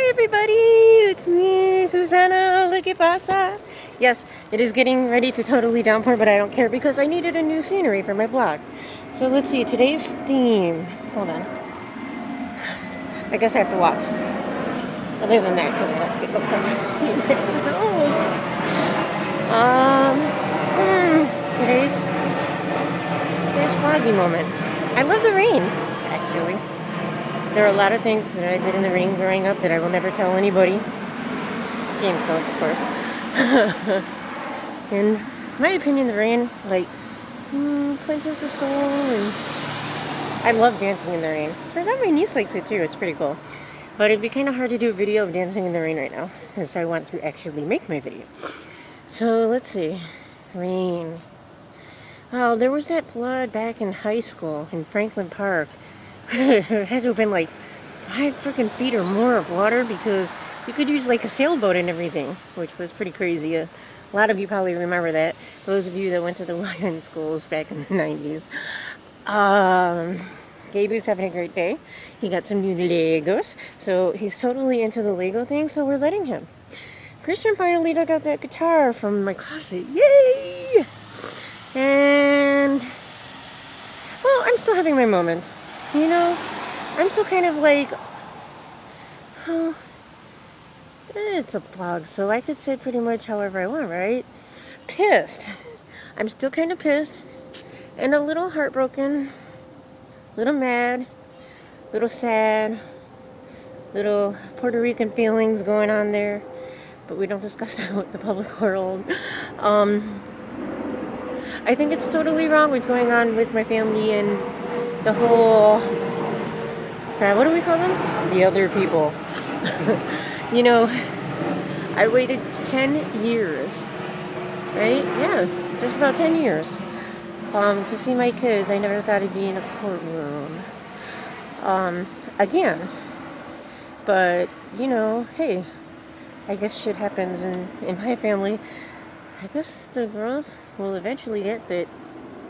Hi everybody, it's me, Susanna. Look at pasa. Yes, it is getting ready to totally downpour, but I don't care because I needed a new scenery for my blog. So let's see, today's theme. Hold on. I guess I have to walk. Other than that, because I have to get up see my nose. Today's foggy moment. I love the rain, actually. There are a lot of things that I did in the rain growing up that I will never tell anybody. James knows, of course. In my opinion, the rain, cleanses the soul, and I love dancing in the rain. Turns out my niece likes it too, it's pretty cool. But it'd be kind of hard to do a video of dancing in the rain right now, because I want to actually make my video. So, let's see. Rain. Oh, there was that flood back in high school in Franklin Park. It had to have been like 5 freaking feet or more of water because you could use like a sailboat and everything, which was pretty crazy. A lot of you probably remember that. Those of you that went to the Lion schools back in the 90s. Gaby's having a great day. He got some new Legos, so he's totally into the Lego thing, so we're letting him. Christian finally dug out that guitar from my closet. Yay! And, well, I'm still having my moments. You know, I'm still kind of like, oh, it's a blog, so I could say pretty much however I want, right? Pissed. I'm still kind of pissed and a little heartbroken, a little mad, a little sad, little Puerto Rican feelings going on there, but we don't discuss that with the public world. I think it's totally wrong what's going on with my family and the whole, what do we call them? The other people. You know, I waited 10 years, right? Yeah, just about 10 years to see my kids. I never thought I'd be in a courtroom again. But, you know, hey, I guess shit happens in my family. I guess the girls will eventually get that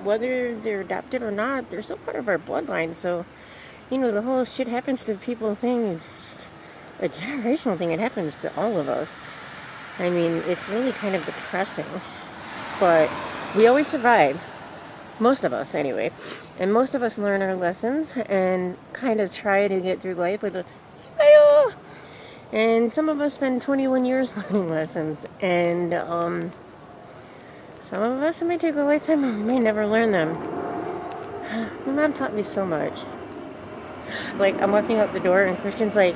whether they're adopted or not, they're still part of our bloodline. So, you know, the whole shit happens to people thing is a generational thing. It happens to all of us. I mean, it's really kind of depressing. But we always survive. Most of us, anyway. And most of us learn our lessons and kind of try to get through life with a smile. And some of us spend 21 years learning lessons. And, some of us, it may take a lifetime, or we may never learn them. My mom taught me so much. Like, I'm walking out the door, and Christian's like,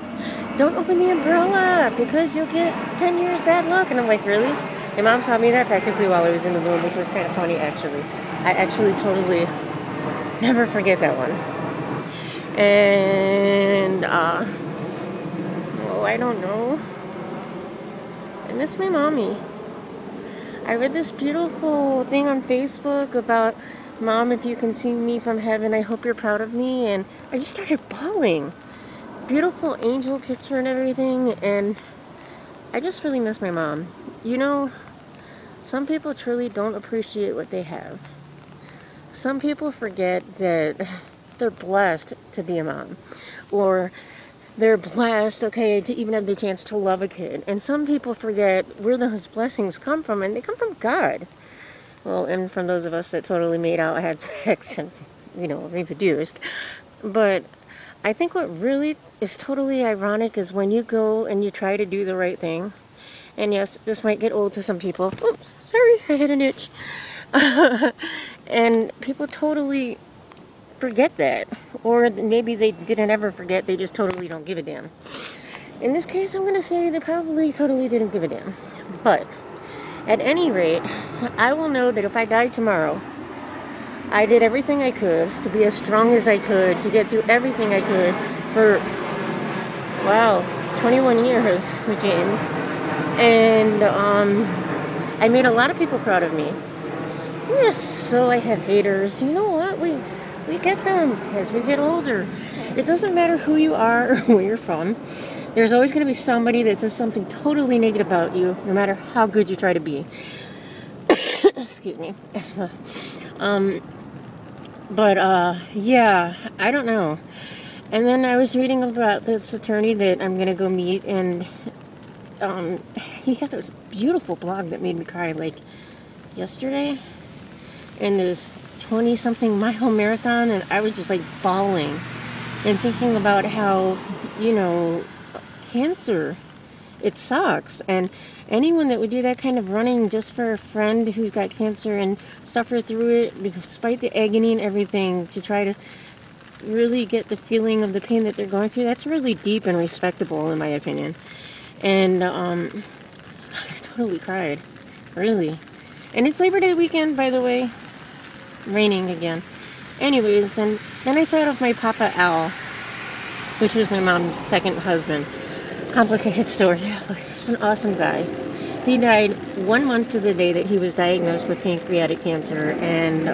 don't open the umbrella, because you'll get 10 years bad luck. And I'm like, really? My mom taught me that practically while I was in the womb, which was kind of funny, actually. I actually totally never forget that one. And, oh, I don't know. I miss my mommy. I read this beautiful thing on Facebook about, Mom, if you can see me from heaven, I hope you're proud of me. And I just started bawling. Beautiful angel picture and everything. And I just really miss my mom. You know, some people truly don't appreciate what they have. Some people forget that they're blessed to be a mom. Or they're blessed, okay, to even have the chance to love a kid. And some people forget where those blessings come from, and they come from God. Well, and from those of us that totally made out, had sex, and, you know, reproduced. But I think what really is totally ironic is when you go and you try to do the right thing. And yes, this might get old to some people. Oops, sorry, I hit an itch. And people totally forget that. Or maybe they didn't ever forget, they just totally don't give a damn. In this case, I'm going to say they probably totally didn't give a damn. But, at any rate, I will know that if I died tomorrow, I did everything I could to be as strong as I could, to get through everything I could for, wow, 21 years with James. And, I made a lot of people proud of me. Yes, so I have haters. You know what? We get them as we get older. It doesn't matter who you are or where you're from. There's always going to be somebody that says something totally negative about you, no matter how good you try to be. Excuse me. Asthma. Yeah, I don't know. And then I was reading about this attorney that I'm gonna go meet, and he had this beautiful blog that made me cry, like yesterday, in this 20-something mile marathon, and I was just like bawling and thinking about how, cancer, it sucks, and anyone that would do that kind of running just for a friend who's got cancer and suffer through it despite the agony and everything to try to really get the feeling of the pain that they're going through, that's really deep and respectable in my opinion. And God, I totally cried, really. And it's Labor Day weekend, by the way. Raining again. Anyways, and then I thought of my Papa Al, which was my mom's second husband. Complicated story, but he was an awesome guy. He died 1 month to the day that he was diagnosed with pancreatic cancer, and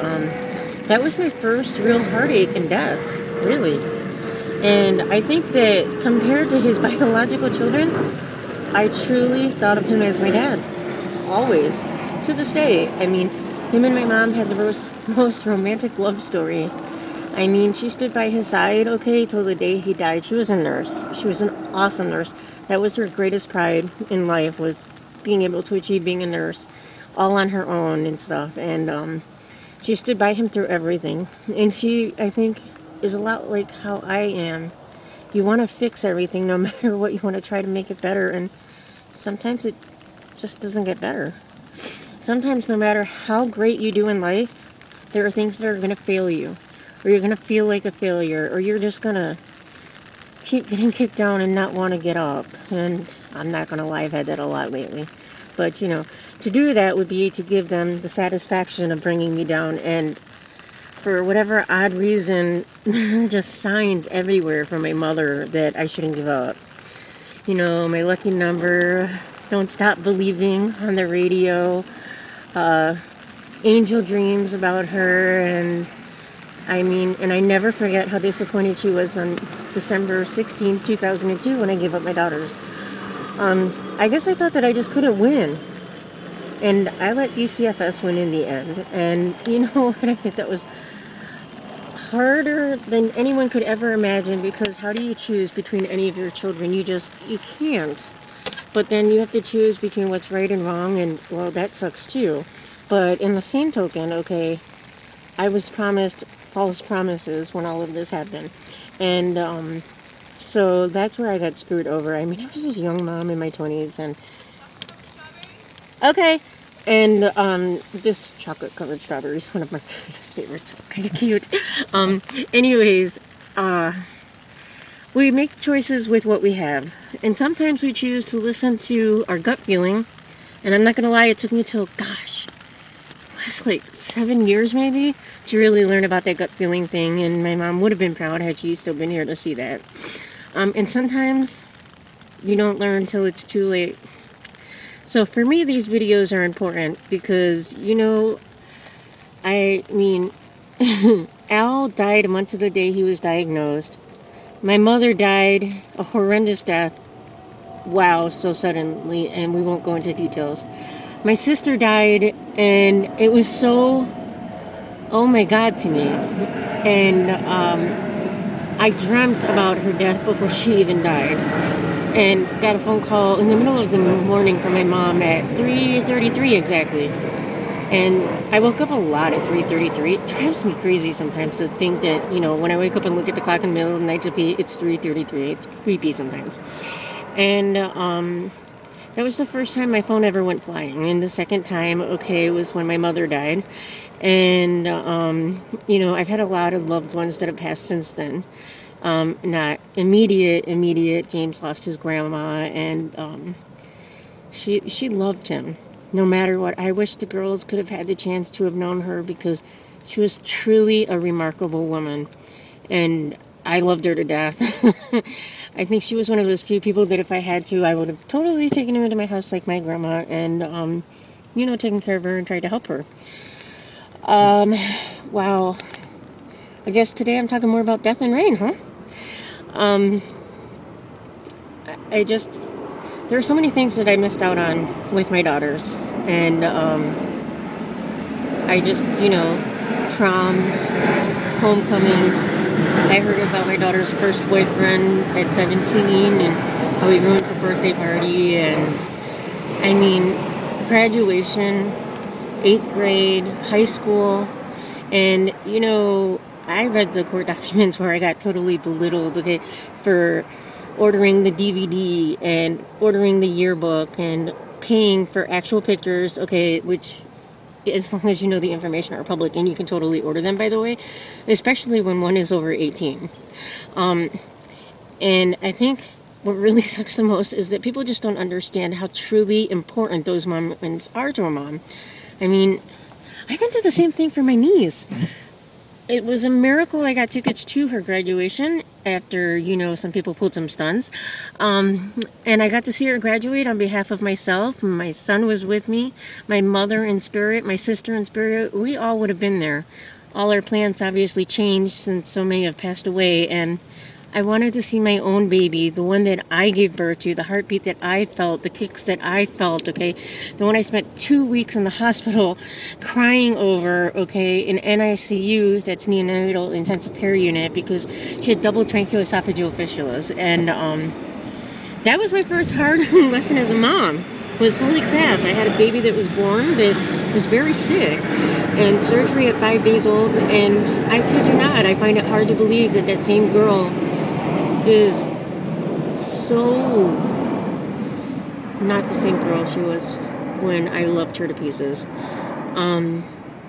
that was my first real heartache and death, really. And I think that compared to his biological children, I truly thought of him as my dad. Always. To this day. I mean, him and my mom had the most romantic love story. I mean, she stood by his side, okay, till the day he died. She was a nurse. She was an awesome nurse. That was her greatest pride in life, was being able to achieve being a nurse, all on her own and stuff. And she stood by him through everything. And she, I think, is a lot like how I am. You want to fix everything no matter what. You want to try to make it better. And sometimes it just doesn't get better. Sometimes no matter how great you do in life, there are things that are going to fail you. Or you're going to feel like a failure. Or you're just going to keep getting kicked down and not want to get up. And I'm not going to lie, I've had that a lot lately. But, to do that would be to give them the satisfaction of bringing me down. And for whatever odd reason, there are just signs everywhere from my mother that I shouldn't give up. My lucky number, don't stop believing on the radio, angel dreams about her, and I never forget how disappointed she was on December 16, 2002 when I gave up my daughters. I guess I thought that I just couldn't win. And I let DCFS win in the end. And I think that was harder than anyone could ever imagine, because how do you choose between any of your children? You can't. But then you have to choose between what's right and wrong, and, well, that sucks too. But in the same token, okay, I was promised false promises when all of this happened. And so that's where I got screwed over. I was this young mom in my 20s, and okay. And this chocolate-covered strawberry is one of my favorites. Kind of cute. Anyways, we make choices with what we have. And sometimes we choose to listen to our gut feeling. And I'm not going to lie, it took me till, last 7 years maybe, to really learn about that gut feeling thing. And my mom would have been proud had she still been here to see that. And sometimes you don't learn till it's too late. So for me, these videos are important because, Al died a month to the day he was diagnosed. My mother died a horrendous death. Wow, so suddenly, and we won't go into details. My sister died, and it was so, oh my God, to me. And I dreamt about her death before she even died. And got a phone call in the middle of the morning from my mom at 3:33 exactly. And I woke up a lot at 3:33. It drives me crazy sometimes to think that, when I wake up and look at the clock in the middle of the night, it's 3:33. It's creepy sometimes. And that was the first time my phone ever went flying. And the second time, was when my mother died. And, I've had a lot of loved ones that have passed since then. Not immediate. James lost his grandma, and she loved him no matter what. I wish the girls could have had the chance to have known her, because she was truly a remarkable woman, and I loved her to death. I think she was one of those few people that if I had to, I would have totally taken her into my house like my grandma, and taken care of her and tried to help her. Wow. I guess today I'm talking more about death and rain, huh? There are so many things that I missed out on with my daughters. And, proms, homecomings, I heard about my daughter's first boyfriend at 17 and how he ruined her birthday party. And I mean, graduation, 8th grade, high school. And, you know, I read the court documents where I got totally belittled, okay, for ordering the DVD and ordering the yearbook and paying for actual pictures, okay, which, as long as you know the information are public and you can totally order them, by the way, especially when one is over 18. And I think what really sucks the most is that people just don't understand how truly important those moments are to a mom. I mean, I went through the same thing for my niece. It was a miracle I got tickets to her graduation after, you know, some people pulled some stunts. And I got to see her graduate on behalf of myself. My son was with me, my mother in spirit, my sister in spirit. We all would have been there. All our plans obviously changed since so many have passed away. And I wanted to see my own baby, the one that I gave birth to, the heartbeat that I felt, the kicks that I felt, okay? The one I spent 2 weeks in the hospital crying over, okay, in NICU, that's neonatal intensive care unit, because she had double tracheoesophageal fistulas. And that was my first hard lesson as a mom, was holy crap, I had a baby that was born that was very sick, and surgery at 5 days old, and I kid you not, I find it hard to believe that that same girl is so not the same girl she was when I loved her to pieces.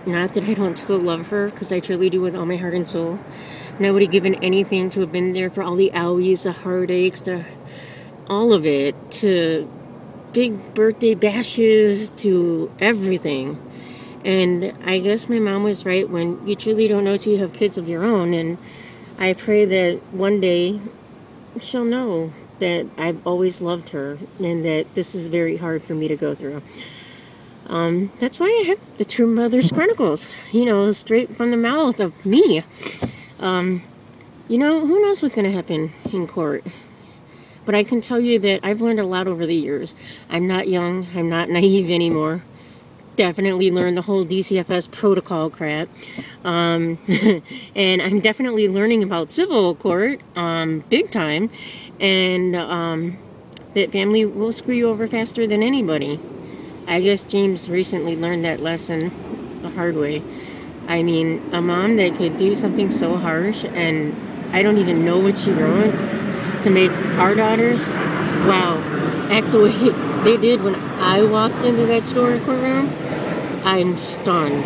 Not that I don't still love her, because I truly do with all my heart and soul. And I would have given anything to have been there for all the owies, the heartaches, all of it, to big birthday bashes, to everything. And I guess my mom was right when you truly don't know till you have kids of your own. And I pray that one day she'll know that I've always loved her and that this is very hard for me to go through. That's why I have the True Mother's Chronicles, you know, straight from the mouth of me. You know, who knows what's going to happen in court? But I can tell you that I've learned a lot over the years. I'm not young. I'm not naive anymore. Definitely learned the whole DCFS protocol crap. And I'm definitely learning about civil court, big time. And that family will screw you over faster than anybody. I guess James recently learned that lesson the hard way. I mean, a mom that could do something so harsh, and I don't even know what she wrote, to make our daughters, wow, act the way they did when I walked into that store courtroom. I'm stunned.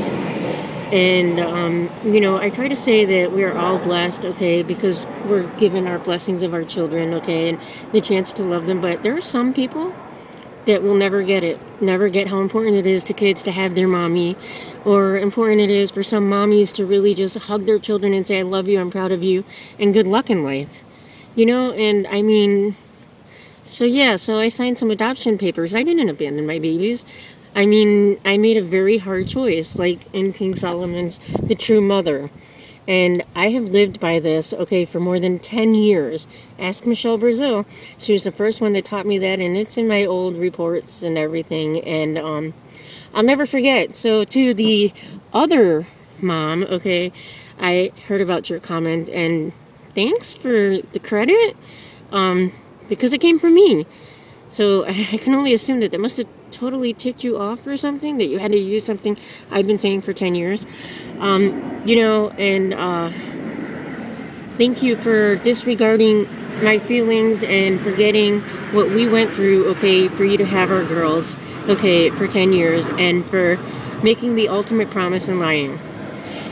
And, you know, I try to say that we are all blessed, okay, because we're given our blessings of our children, okay, and the chance to love them. But there are some people that will never get it, never get how important it is to kids to have their mommy, or important it is for some mommies to really just hug their children and say, I love you, I'm proud of you, and good luck in life. You know, and I mean, so yeah, so I signed some adoption papers. I didn't abandon my babies. I mean, I made a very hard choice, like in King Solomon's The True Mother. And I have lived by this, okay, for more than 10 years. Ask Michelle Brazil. She was the first one that taught me that, and it's in my old reports and everything. And I'll never forget. So to the other mom, okay, I heard about your comment, and thanks for the credit, because it came from me. So I can only assume that must have totally ticked you off or something, that you had to use something I've been saying for 10 years. You know, and thank you for disregarding my feelings and forgetting what we went through, okay, for you to have our girls, okay, for 10 years, and for making the ultimate promise and lying.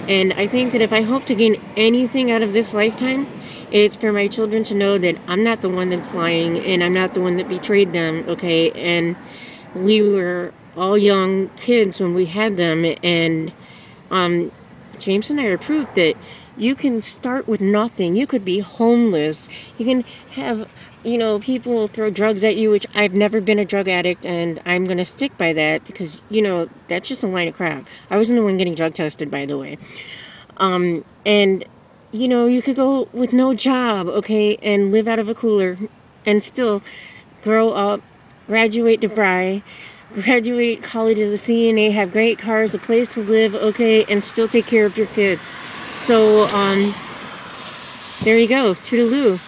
And I think that if I hope to gain anything out of this lifetime, it's for my children to know that I'm not the one that's lying, and I'm not the one that betrayed them, okay? And we were all young kids when we had them, and James and I are proof that you can start with nothing. You could be homeless. You can have, you know, people throw drugs at you, which I've never been a drug addict, and I'm going to stick by that because, you know, that's just a line of crap. I wasn't the one getting drug tested, by the way. And, you know, you could go with no job, okay, and live out of a cooler and still grow up, graduate to Fry, graduate college as a CNA, have great cars, a place to live, okay, and still take care of your kids. So, There you go. Toodaloo.